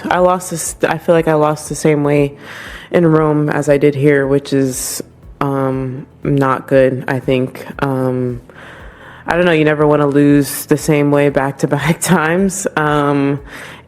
I feel like I lost the same way in Rome as I did here, which is not good, I think. I don't know, you never want to lose the same way back-to-back times.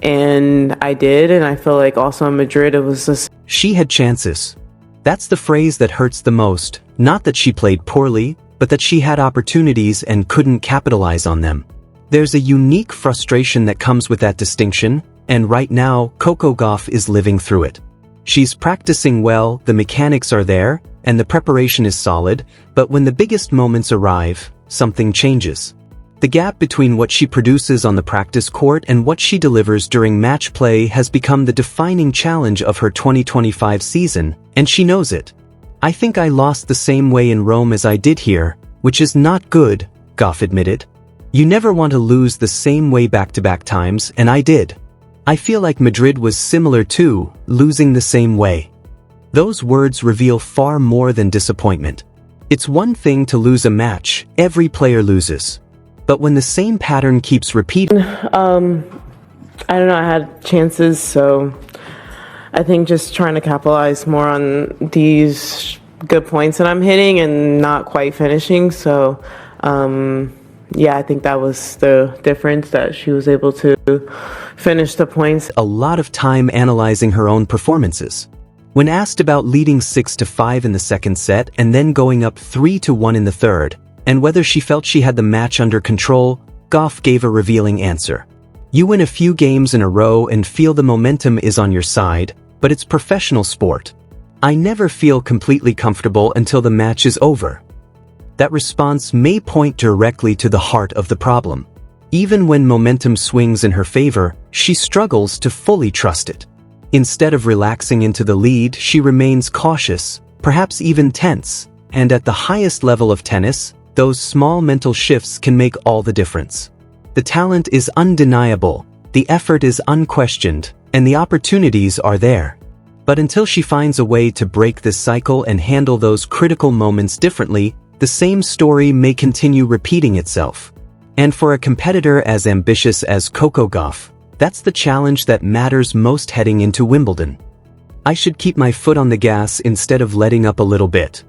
And I did, and I feel like also in Madrid it was just... She had chances. That's the phrase that hurts the most, not that she played poorly, but that she had opportunities and couldn't capitalize on them. There's a unique frustration that comes with that distinction, and right now, Coco Gauff is living through it. She's practicing well, the mechanics are there, and the preparation is solid, but when the biggest moments arrive, something changes. The gap between what she produces on the practice court and what she delivers during match play has become the defining challenge of her 2025 season, and she knows it. I think I lost the same way in Rome as I did here, which is not good, Gauff admitted. You never want to lose the same way back-to-back times, and I did. I feel like Madrid was similar too, losing the same way. Those words reveal far more than disappointment. It's one thing to lose a match, every player loses. But when the same pattern keeps repeating... I don't know, I had chances, so I think just trying to capitalize more on these good points that I'm hitting and not quite finishing. So, yeah, I think that was the difference, that she was able to finish the points. A lot of time analyzing her own performances. When asked about leading 6-5 in the second set and then going up 3-1 in the third, and whether she felt she had the match under control, Gauff gave a revealing answer. You win a few games in a row and feel the momentum is on your side, but it's professional sport. I never feel completely comfortable until the match is over. That response may point directly to the heart of the problem. Even when momentum swings in her favor, she struggles to fully trust it. Instead of relaxing into the lead, she remains cautious, perhaps even tense, and at the highest level of tennis, those small mental shifts can make all the difference. The talent is undeniable, the effort is unquestioned, and the opportunities are there. But until she finds a way to break this cycle and handle those critical moments differently, the same story may continue repeating itself. And for a competitor as ambitious as Coco Gauff, that's the challenge that matters most heading into Wimbledon. I should keep my foot on the gas instead of letting up a little bit.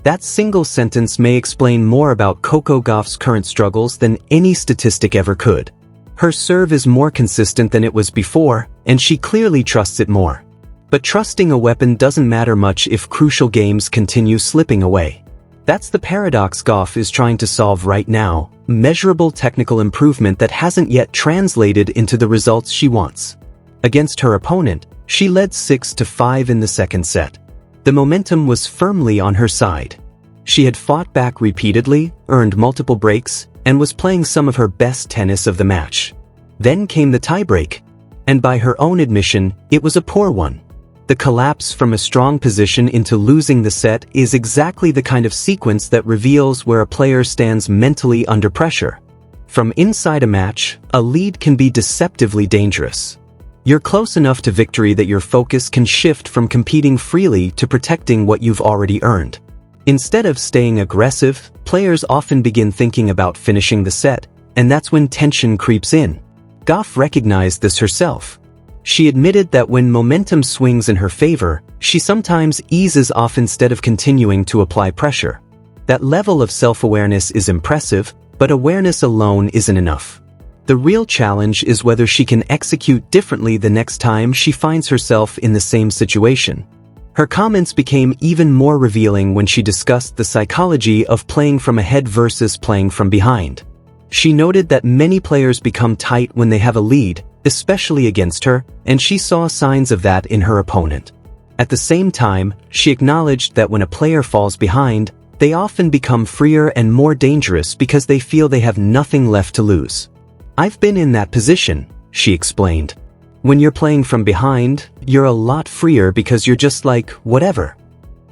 That single sentence may explain more about Coco Gauff's current struggles than any statistic ever could. Her serve is more consistent than it was before, and she clearly trusts it more. But trusting a weapon doesn't matter much if crucial games continue slipping away. That's the paradox Gauff is trying to solve right now, measurable technical improvement that hasn't yet translated into the results she wants. Against her opponent, she led 6-5 in the second set. The momentum was firmly on her side. She had fought back repeatedly, earned multiple breaks, and was playing some of her best tennis of the match. Then came the tiebreak, and by her own admission, it was a poor one. The collapse from a strong position into losing the set is exactly the kind of sequence that reveals where a player stands mentally under pressure. From inside a match, a lead can be deceptively dangerous. You're close enough to victory that your focus can shift from competing freely to protecting what you've already earned. Instead of staying aggressive, players often begin thinking about finishing the set, and that's when tension creeps in. Gauff recognized this herself. She admitted that when momentum swings in her favor, she sometimes eases off instead of continuing to apply pressure. That level of self-awareness is impressive, but awareness alone isn't enough. The real challenge is whether she can execute differently the next time she finds herself in the same situation. Her comments became even more revealing when she discussed the psychology of playing from ahead versus playing from behind. She noted that many players become tight when they have a lead, especially against her, and she saw signs of that in her opponent. At the same time, she acknowledged that when a player falls behind, they often become freer and more dangerous because they feel they have nothing left to lose. I've been in that position, she explained. When you're playing from behind, you're a lot freer because you're just like, whatever.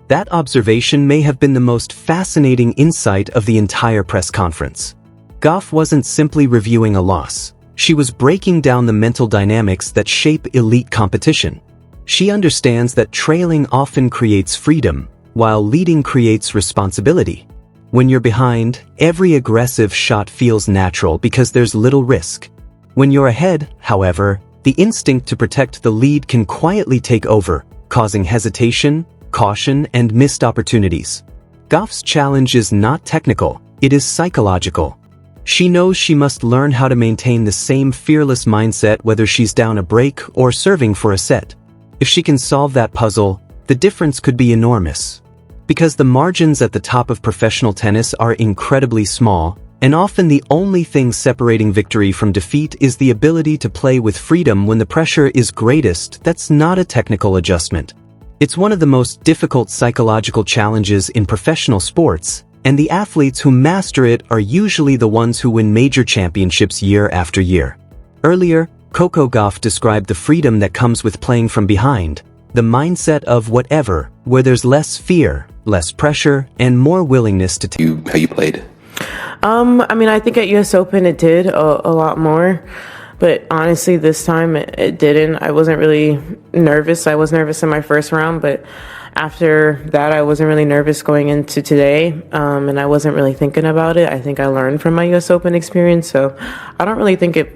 That observation may have been the most fascinating insight of the entire press conference. Gauff wasn't simply reviewing a loss. She was breaking down the mental dynamics that shape elite competition. She understands that trailing often creates freedom, while leading creates responsibility. When you're behind, every aggressive shot feels natural because there's little risk. When you're ahead, however, The instinct to protect the lead can quietly take over, causing hesitation, caution, and missed opportunities. Gauff's challenge is not technical, it is psychological. She knows she must learn how to maintain the same fearless mindset whether she's down a break or serving for a set. If she can solve that puzzle, the difference could be enormous. Because the margins at the top of professional tennis are incredibly small, and often the only thing separating victory from defeat is the ability to play with freedom when the pressure is greatest. That's not a technical adjustment. It's one of the most difficult psychological challenges in professional sports, and the athletes who master it are usually the ones who win major championships year after year. Earlier, Coco Gauff described the freedom that comes with playing from behind, the mindset of whatever, where there's less fear, less pressure, and more willingness to take. How you played? I think at US Open it did a lot more, but honestly this time it didn't. I wasn't really nervous. I was nervous in my first round, but after that I wasn't really nervous going into today, and I wasn't really thinking about it. I think I learned from my US Open experience, so I don't really think it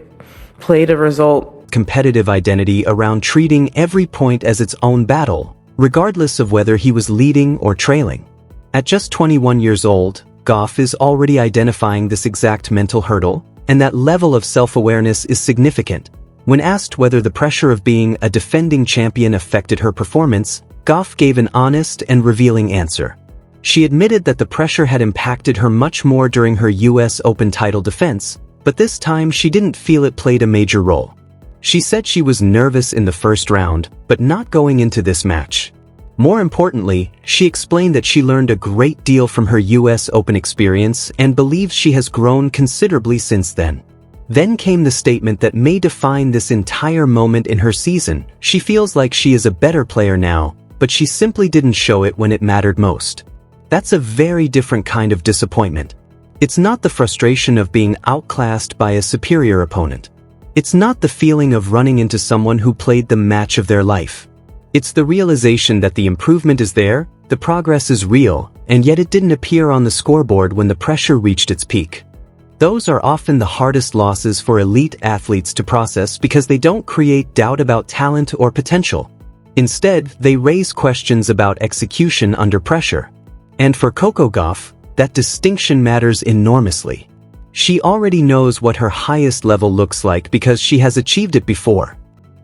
played a result. Competitive identity around treating every point as its own battle, regardless of whether he was leading or trailing. At just 21 years old, Gauff is already identifying this exact mental hurdle, and that level of self-awareness is significant. When asked whether the pressure of being a defending champion affected her performance, Gauff gave an honest and revealing answer. She admitted that the pressure had impacted her much more during her US Open title defense, but this time she didn't feel it played a major role. She said she was nervous in the first round, but not going into this match. More importantly, she explained that she learned a great deal from her US Open experience and believes she has grown considerably since then. Then came the statement that may define this entire moment in her season. She feels like she is a better player now, but she simply didn't show it when it mattered most. That's a very different kind of disappointment. It's not the frustration of being outclassed by a superior opponent. It's not the feeling of running into someone who played the match of their life. It's the realization that the improvement is there, the progress is real, and yet it didn't appear on the scoreboard when the pressure reached its peak. Those are often the hardest losses for elite athletes to process because they don't create doubt about talent or potential. Instead, they raise questions about execution under pressure. And for Coco Gauff, that distinction matters enormously. She already knows what her highest level looks like because she has achieved it before.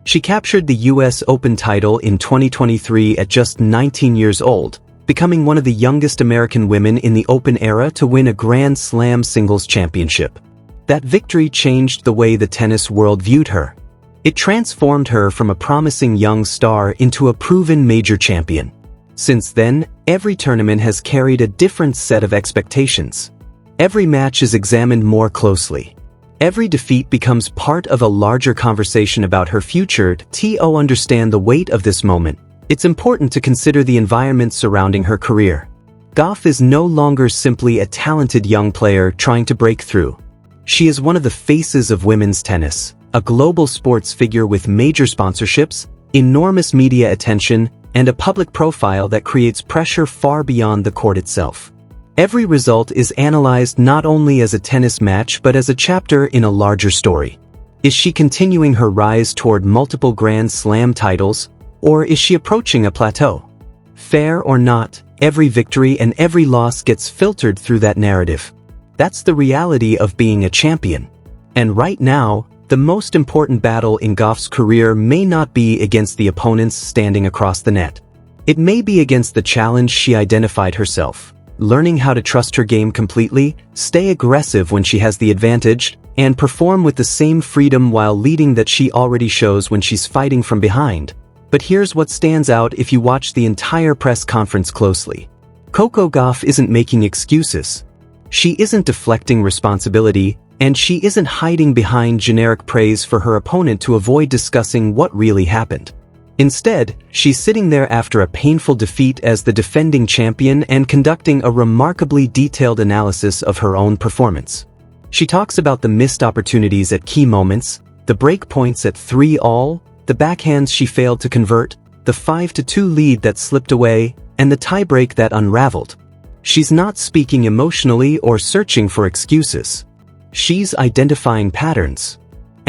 She captured the US Open title in 2023 at just 19 years old, becoming one of the youngest American women in the Open era to win a Grand Slam singles championship. That victory changed the way the tennis world viewed her. It transformed her from a promising young star into a proven major champion. Since then, every tournament has carried a different set of expectations. Every match is examined more closely. Every defeat becomes part of a larger conversation about her future. To understand the weight of this moment, it's important to consider the environment surrounding her career. Gauff is no longer simply a talented young player trying to break through. She is one of the faces of women's tennis, a global sports figure with major sponsorships, enormous media attention, and a public profile that creates pressure far beyond the court itself. Every result is analyzed not only as a tennis match but as a chapter in a larger story. Is she continuing her rise toward multiple Grand Slam titles, or is she approaching a plateau? Fair or not, every victory and every loss gets filtered through that narrative. That's the reality of being a champion. And right now, the most important battle in Gauff's career may not be against the opponents standing across the net. It may be against the challenge she identified herself. Learning how to trust her game completely, stay aggressive when she has the advantage, and perform with the same freedom while leading that she already shows when she's fighting from behind. But here's what stands out if you watch the entire press conference closely. Coco Gauff isn't making excuses. She isn't deflecting responsibility, and she isn't hiding behind generic praise for her opponent to avoid discussing what really happened. Instead, she's sitting there after a painful defeat as the defending champion and conducting a remarkably detailed analysis of her own performance. She talks about the missed opportunities at key moments, the break points at 3-all, the backhands she failed to convert, the 5-2 lead that slipped away, and the tiebreak that unraveled. She's not speaking emotionally or searching for excuses. She's identifying patterns.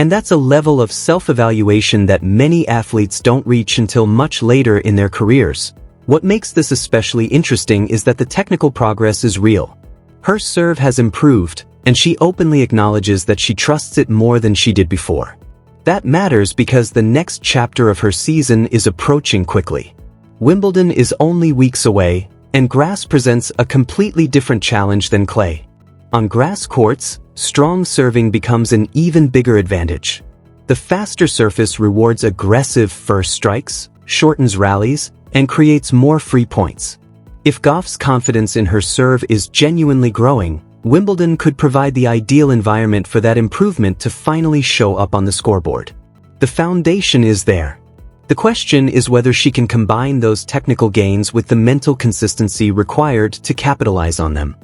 And that's a level of self-evaluation that many athletes don't reach until much later in their careers. What makes this especially interesting is that the technical progress is real. Her serve has improved, and she openly acknowledges that she trusts it more than she did before. That matters because the next chapter of her season is approaching quickly. Wimbledon is only weeks away, and grass presents a completely different challenge than clay. On grass courts, strong serving becomes an even bigger advantage. The faster surface rewards aggressive first strikes, shortens rallies, and creates more free points. If Gauff's confidence in her serve is genuinely growing, Wimbledon could provide the ideal environment for that improvement to finally show up on the scoreboard. The foundation is there. The question is whether she can combine those technical gains with the mental consistency required to capitalize on them.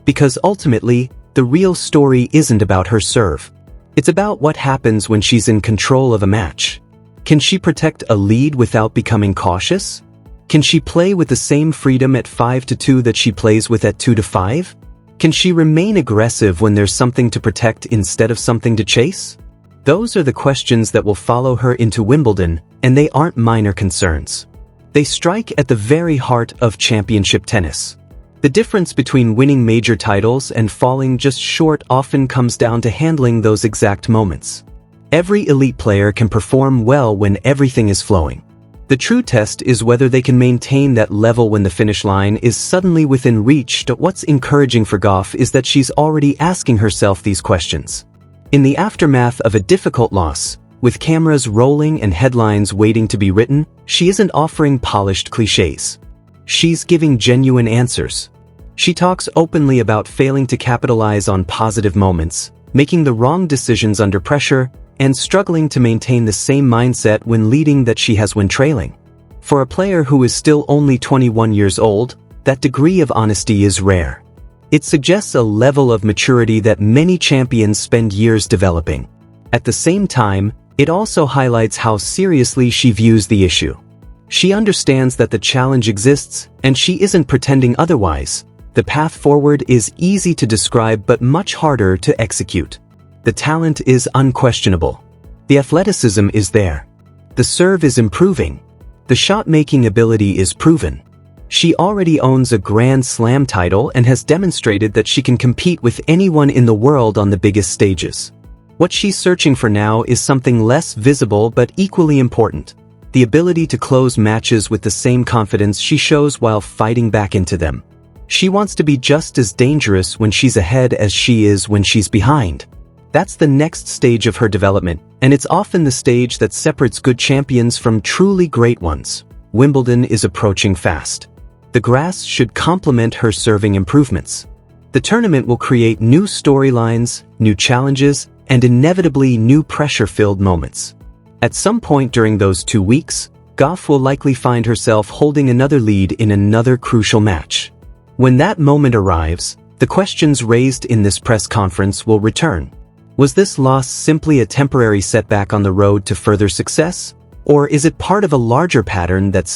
Because ultimately, the real story isn't about her serve. It's about what happens when she's in control of a match. Can she protect a lead without becoming cautious? Can she play with the same freedom at 5-2 that she plays with at 2-5? Can she remain aggressive when there's something to protect instead of something to chase? Those are the questions that will follow her into Wimbledon, and they aren't minor concerns. They strike at the very heart of championship tennis. The difference between winning major titles and falling just short often comes down to handling those exact moments. Every elite player can perform well when everything is flowing. The true test is whether they can maintain that level when the finish line is suddenly within reach. What's encouraging for Gauff is that she's already asking herself these questions. In the aftermath of a difficult loss, with cameras rolling and headlines waiting to be written, she isn't offering polished cliches. She's giving genuine answers. She talks openly about failing to capitalize on positive moments, making the wrong decisions under pressure, and struggling to maintain the same mindset when leading that she has when trailing. For a player who is still only 21 years old, that degree of honesty is rare. It suggests a level of maturity that many champions spend years developing. At the same time, it also highlights how seriously she views the issue. She understands that the challenge exists, and she isn't pretending otherwise. The path forward is easy to describe but much harder to execute. The talent is unquestionable. The athleticism is there. The serve is improving. The shot-making ability is proven. She already owns a Grand Slam title and has demonstrated that she can compete with anyone in the world on the biggest stages. What she's searching for now is something less visible but equally important: the ability to close matches with the same confidence she shows while fighting back into them. She wants to be just as dangerous when she's ahead as she is when she's behind. That's the next stage of her development, and it's often the stage that separates good champions from truly great ones. Wimbledon is approaching fast. The grass should complement her serving improvements. The tournament will create new storylines, new challenges, and inevitably new pressure-filled moments. At some point during those 2 weeks, Gauff will likely find herself holding another lead in another crucial match. When that moment arrives, the questions raised in this press conference will return. Was this loss simply a temporary setback on the road to further success? Or is it part of a larger pattern that's